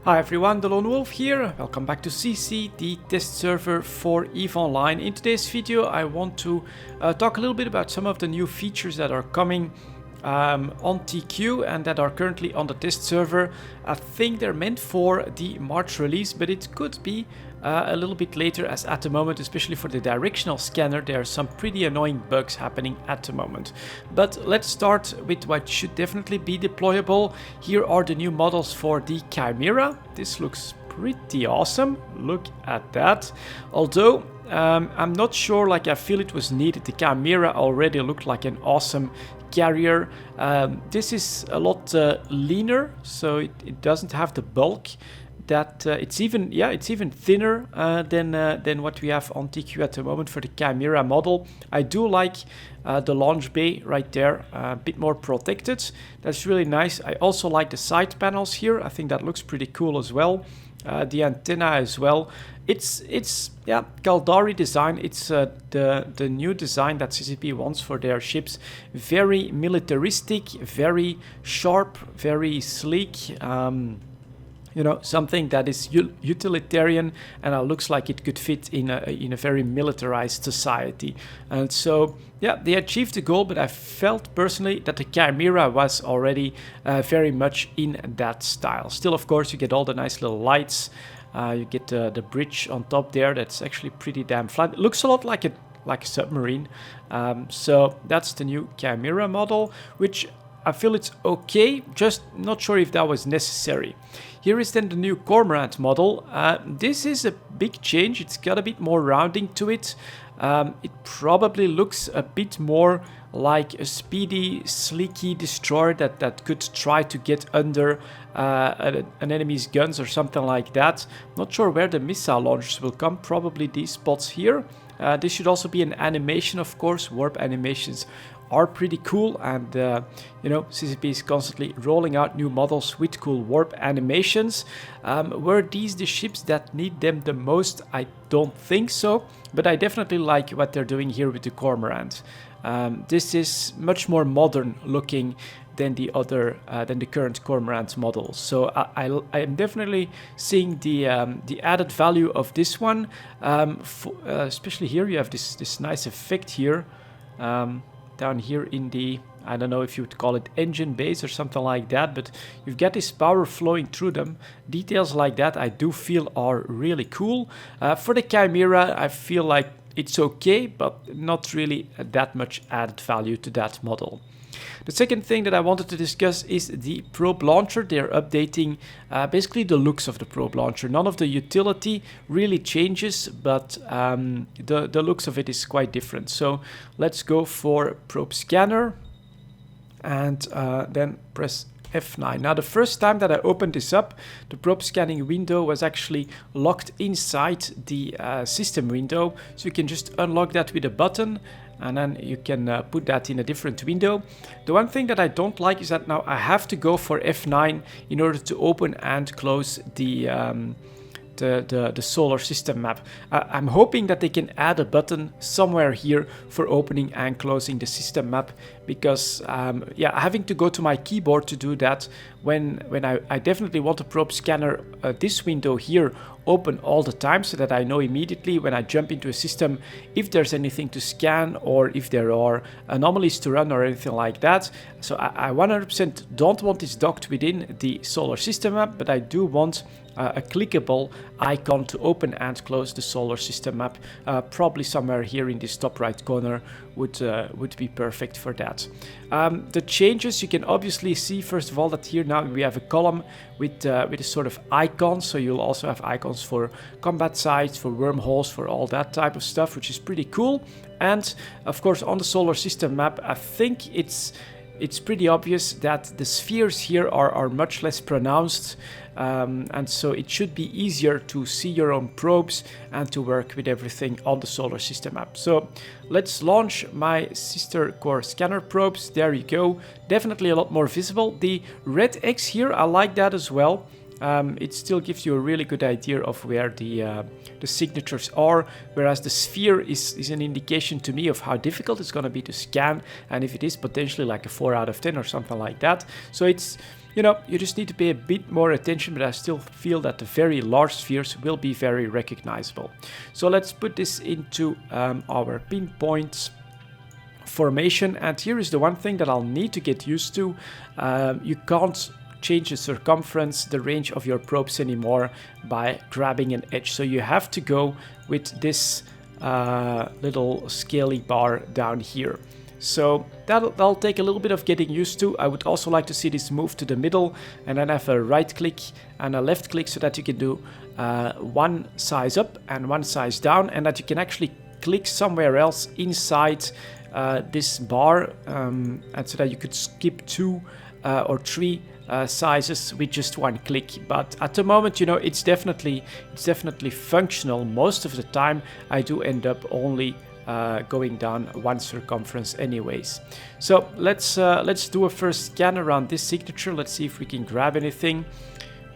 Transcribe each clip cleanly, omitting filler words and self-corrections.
Hi everyone, delonewolf here. Welcome back to sisi, the test server for EVE Online. In today's video I want to talk a little bit about some of the new features that are coming on TQ and that are currently on the test server. I think they're meant for the March release, but it could be a little bit later, as at the moment, especially for the directional scanner, there are some pretty annoying bugs happening at the moment. But let's start with what should definitely be deployable. Here are the new models for the Chimera. This looks pretty awesome. Look at that. Although I'm not sure, like I feel it was needed. The Chimera already looked like an awesome carrier. This is a lot leaner, so it doesn't have the bulk that it's even thinner than what we have on TQ at the moment for the Chimera model. I do like the launch bay right there, a bit more protected. That's really nice. I also like the side panels here. I think that looks pretty cool as well. The antenna as well. It's Caldari design. It's the new design that CCP wants for their ships. Very militaristic, very sharp, very sleek. You know, something that is utilitarian and looks like it could fit in a very militarized society. And so, yeah, they achieved the goal, but I felt personally that the Chimera was already very much in that style. Still, of course, you get all the nice little lights. You get the bridge on top there. That's actually pretty damn flat. It looks a lot like a submarine. So that's the new Chimera model, which I feel it's okay, just not sure if that was necessary. Here is then the new Corrant model. This is a big change. It's got a bit more rounding to it. It probably looks a bit more like a speedy, sleeky destroyer that could try to get under an enemy's guns or something like that. Not sure where the missile launchers will come, probably these spots here. This should also be an animation, of course. Warp animations are pretty cool, and you know, CCP is constantly rolling out new models with cool warp animations. Were these the ships that need them the most? I don't think so, but I definitely like what they're doing here with the Cormorant. This is much more modern looking than the current Cormorant model. So I am definitely seeing the added value of this one. Especially here, you have this nice effect here. Down here in the, I don't know if you would call it engine base or something like that, but you've got this power flowing through them. Details like that I do feel are really cool. For the Chimera, I feel like it's okay, but not really that much added value to that model. The second thing that I wanted to discuss is the probe launcher. They're updating basically the looks of the probe launcher. None of the utility really changes, but the looks of it is quite different. So let's go for probe scanner and then press F9. Now, the first time that I opened this up, the probe scanning window was actually locked inside the system window. So you can just unlock that with a button, and then you can put that in a different window. The one thing that I don't like is that now I have to go for F9 in order to open and close the solar system map. I'm hoping that they can add a button somewhere here for opening and closing the system map, because yeah, having to go to my keyboard to do that when I definitely want a probe scanner, this window here, open all the time, so that I know immediately when I jump into a system if there's anything to scan or if there are anomalies to run or anything like that. So I 100% don't want this docked within the solar system map, but I do want a clickable icon to open and close the solar system map. Probably somewhere here in this top right corner would be perfect for that. The changes, you can obviously see first of all that here now we have a column with a sort of icon, so you'll also have icons for combat sites, for wormholes, for all that type of stuff, which is pretty cool. And of course on the solar system map, I think it's pretty obvious that the spheres here are much less pronounced, and so it should be easier to see your own probes and to work with everything on the solar system map. So let's launch my sister core scanner probes. There you go. Definitely a lot more visible. The red X here, I like that as well. It still gives you a really good idea of where the signatures are, whereas the sphere is an indication to me of how difficult it's going to be to scan, and if it is, potentially like a 4 out of 10 or something like that. So it's you know, you just need to pay a bit more attention, but I still feel that the very large spheres will be very recognizable. So let's put this into our pinpoint formation, and here is the one thing that I'll need to get used to. You can't change the circumference, the range of your probes anymore by grabbing an edge, so you have to go with this little scaly bar down here. So that'll take a little bit of getting used to. I would also like to see this move to the middle and then have a right click and a left click so that you can do one size up and one size down, and that you can actually click somewhere else inside this bar, and so that you could skip 2 or 3 sizes with just one click. But at the moment, you know, it's definitely functional. Most of the time I do end up only going down one circumference anyways. So let's do a first scan around this signature. Let's see if we can grab anything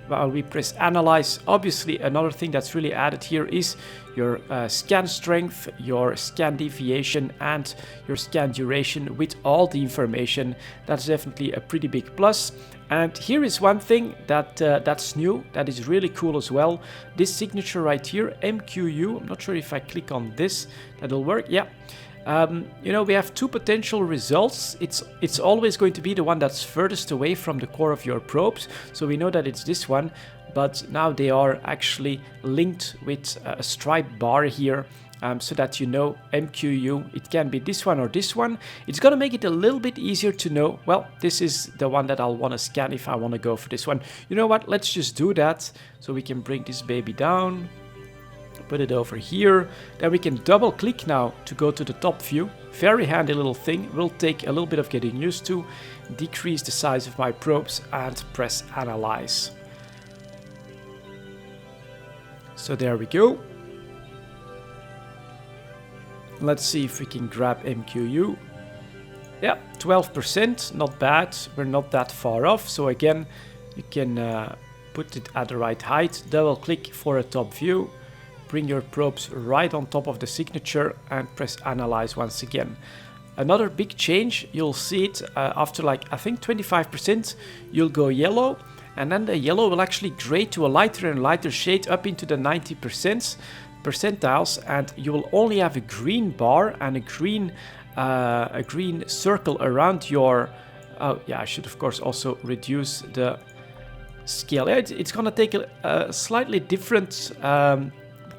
while we press analyze. Obviously, another thing that's really added here is your scan strength, your scan deviation, and your scan duration with all the information. That's definitely a pretty big plus. And here is one thing that that's new, that is really cool as well. This signature right here, MQU. I'm not sure if I click on this, that'll work. Yeah. You know, we have 2 potential results. It's always going to be the one that's furthest away from the core of your probes. So we know that it's this one, but now they are actually linked with a stripe bar here. So that you know MQU, it can be this one or this one. It's going to make it a little bit easier to know, well, this is the one that I'll want to scan if I want to go for this one. You know what, let's just do that. So we can bring this baby down, put it over here. Then we can double click now to go to the top view. Very handy little thing, will take a little bit of getting used to. Decrease the size of my probes and press analyze. So there we go. Let's see if we can grab MQU. Yeah, 12%, not bad. We're not that far off. So again, you can put it at the right height. Double click for a top view. Bring your probes right on top of the signature and press analyze once again. Another big change, you'll see it after like, I think 25%, you'll go yellow. And then the yellow will actually grade to a lighter and lighter shade up into the 90%. Percentiles, and you will only have a green bar and a green circle around your yeah, I should of course also reduce the scale. Yeah, it's gonna take a slightly different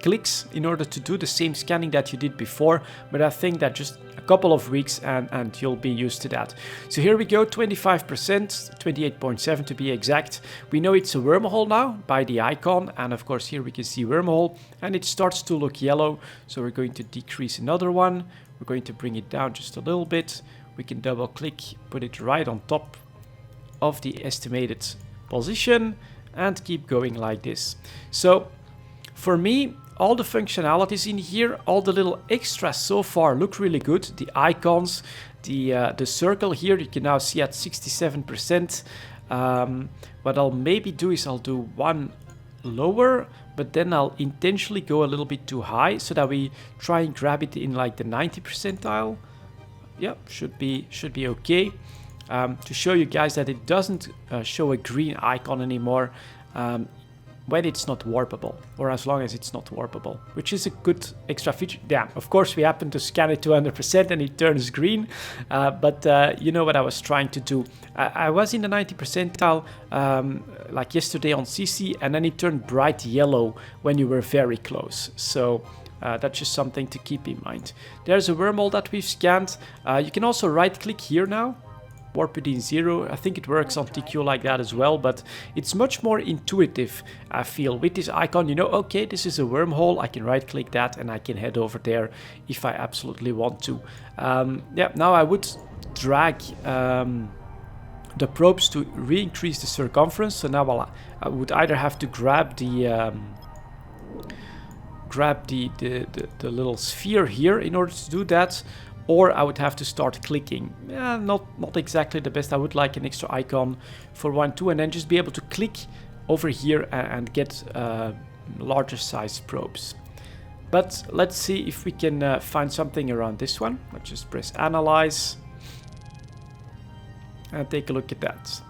clicks in order to do the same scanning that you did before, but I think that just a couple of weeks and you'll be used to that. So here we go, 25%, 28.7 to be exact. We know it's a wormhole now by the icon, and of course here we can see wormhole, and it starts to look yellow, so we're going to decrease another one. We're going to bring it down just a little bit. We can double click, put it right on top of the estimated position, and keep going like this. So for me, all the functionalities in here, all the little extras so far look really good. The icons, the circle here, you can now see at 67%. What I'll maybe do is I'll do one lower, but then I'll intentionally go a little bit too high so that we try and grab it in like the 90 percentile. Yeah, should be okay. To show you guys that it doesn't show a green icon anymore when it's not warpable, or as long as it's not warpable, which is a good extra feature. Yeah, of course we happen to scan it to 100% and it turns green, but you know what I was trying to do. I was in the 90 percentile like yesterday on sisi, and then it turned bright yellow when you were very close. So that's just something to keep in mind. There's a wormhole that we've scanned. You can also right click here now, warp it in 0. I think it works on TQ like that as well, but it's much more intuitive, I feel. With this icon, you know, okay, this is a wormhole. I can right click that and I can head over there if I absolutely want to. Yeah, now I would drag the probes to re-increase the circumference. So now I would either have to grab the little sphere here in order to do that, or I would have to start clicking. Not exactly the best. I would like an extra icon for 1, 2, and then just be able to click over here and get larger size probes. But let's see if we can find something around this one. Let's just press analyze and take a look at that.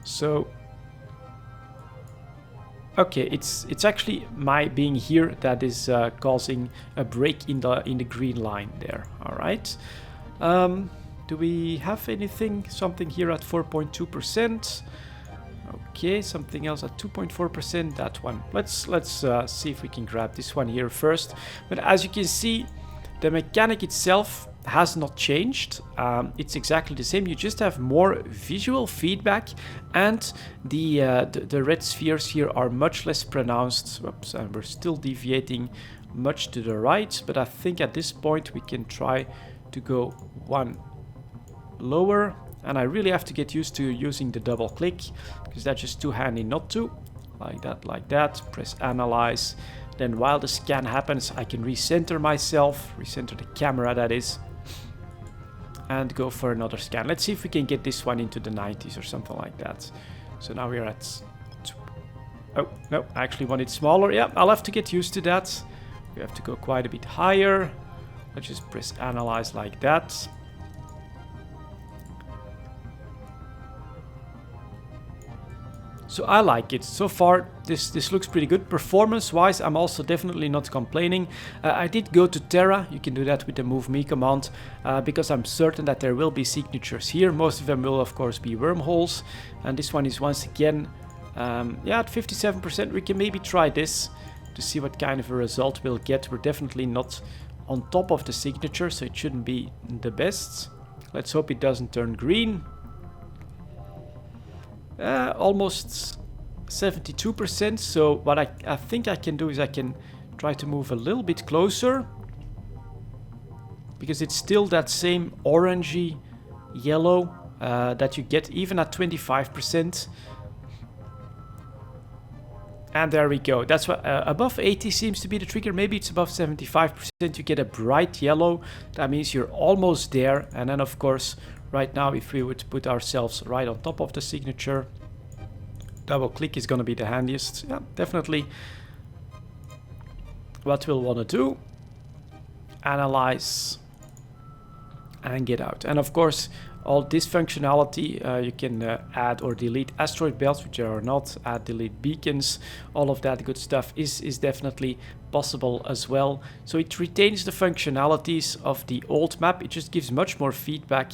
So okay, it's actually my being here that is causing a break in the green line there. All right. Do we have something here at 4.2%? Okay, something else at 2.4%. That one. Let's see if we can grab this one here first. But as you can see, the mechanic itself has not changed. It's exactly the same. You just have more visual feedback, and the red spheres here are much less pronounced. Oops, and we're still deviating much to the right, but I think at this point we can try to go one lower, and I really have to get used to using the double click because that's just too handy not to. Like that, press analyze. Then while the scan happens, I can recenter myself, recenter the camera that is, and go for another scan. Let's see if we can get this one into the 90s or something like that. So now we're at, oh no, I actually want it smaller. Yeah, I'll have to get used to that. We have to go quite a bit higher. Let's just press analyze like that. So I like it. So far, this looks pretty good. Performance-wise, I'm also definitely not complaining. I did go to Terra. You can do that with the move me command, because I'm certain that there will be signatures here. Most of them will, of course, be wormholes. And this one is once again, yeah, at 57%. We can maybe try this to see what kind of a result we'll get. We're definitely not on top of the signature, so it shouldn't be the best. Let's hope it doesn't turn green. Almost 72%. So what I think I can do is I can try to move a little bit closer, because it's still that same orangey yellow that you get even at 25%. And there we go. That's what above 80 seems to be the trigger. Maybe it's above 75%. You get a bright yellow. That means you're almost there. And then, of course, right now, if we would put ourselves right on top of the signature, double click is going to be the handiest. Yeah, definitely what we'll want to do. Analyze and get out. And of course, all this functionality, you can add or delete asteroid belts, which are not, add, delete beacons. All of that good stuff is definitely possible as well. So it retains the functionalities of the old map. It just gives much more feedback,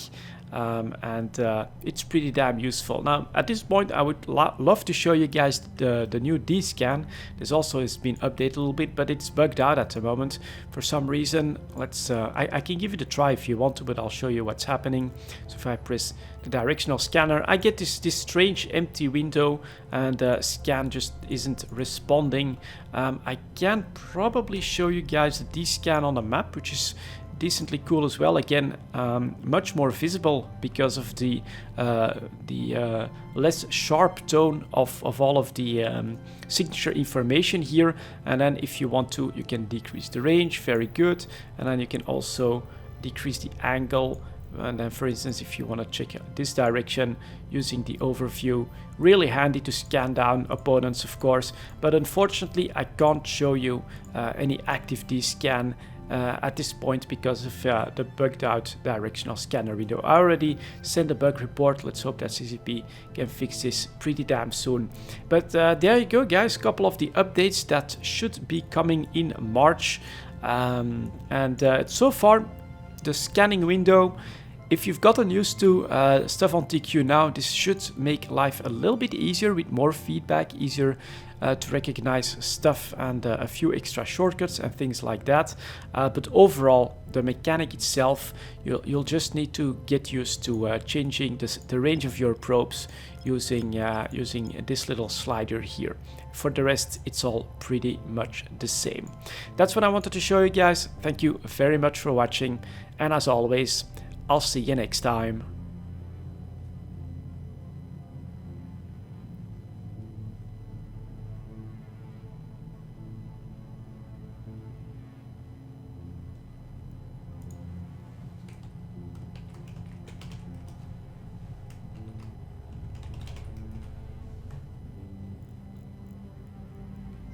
and it's pretty damn useful. Now, at this point, I would love to show you guys the new D-scan. This also has been updated a little bit, but it's bugged out at the moment for some reason. Let's I can give it a try if you want to, but I'll show you what's happening. So if I press the directional scanner, I get this strange empty window, and scan just isn't responding. I can probably show you guys the D-scan on the map, which is decently cool as well. Again, much more visible because of the less sharp tone of all of the signature information here. And then if you want to, you can decrease the range. Very good. And then you can also decrease the angle. And then, for instance, if you want to check this direction using the overview, really handy to scan down opponents, of course. But unfortunately, I can't show you any active D-scan at this point because of the bugged out directional scanner window. I already sent a bug report. Let's hope that CCP can fix this pretty damn soon. But there you go, guys. A couple of the updates that should be coming in March. And so far, the scanning window, if you've gotten used to stuff on TQ now, this should make life a little bit easier with more feedback, easier to recognize stuff, and a few extra shortcuts and things like that. But overall, the mechanic itself, you'll just need to get used to changing the range of your probes using this little slider here. For the rest, it's all pretty much the same. That's what I wanted to show you guys. Thank you very much for watching, and as always, I'll see you next time.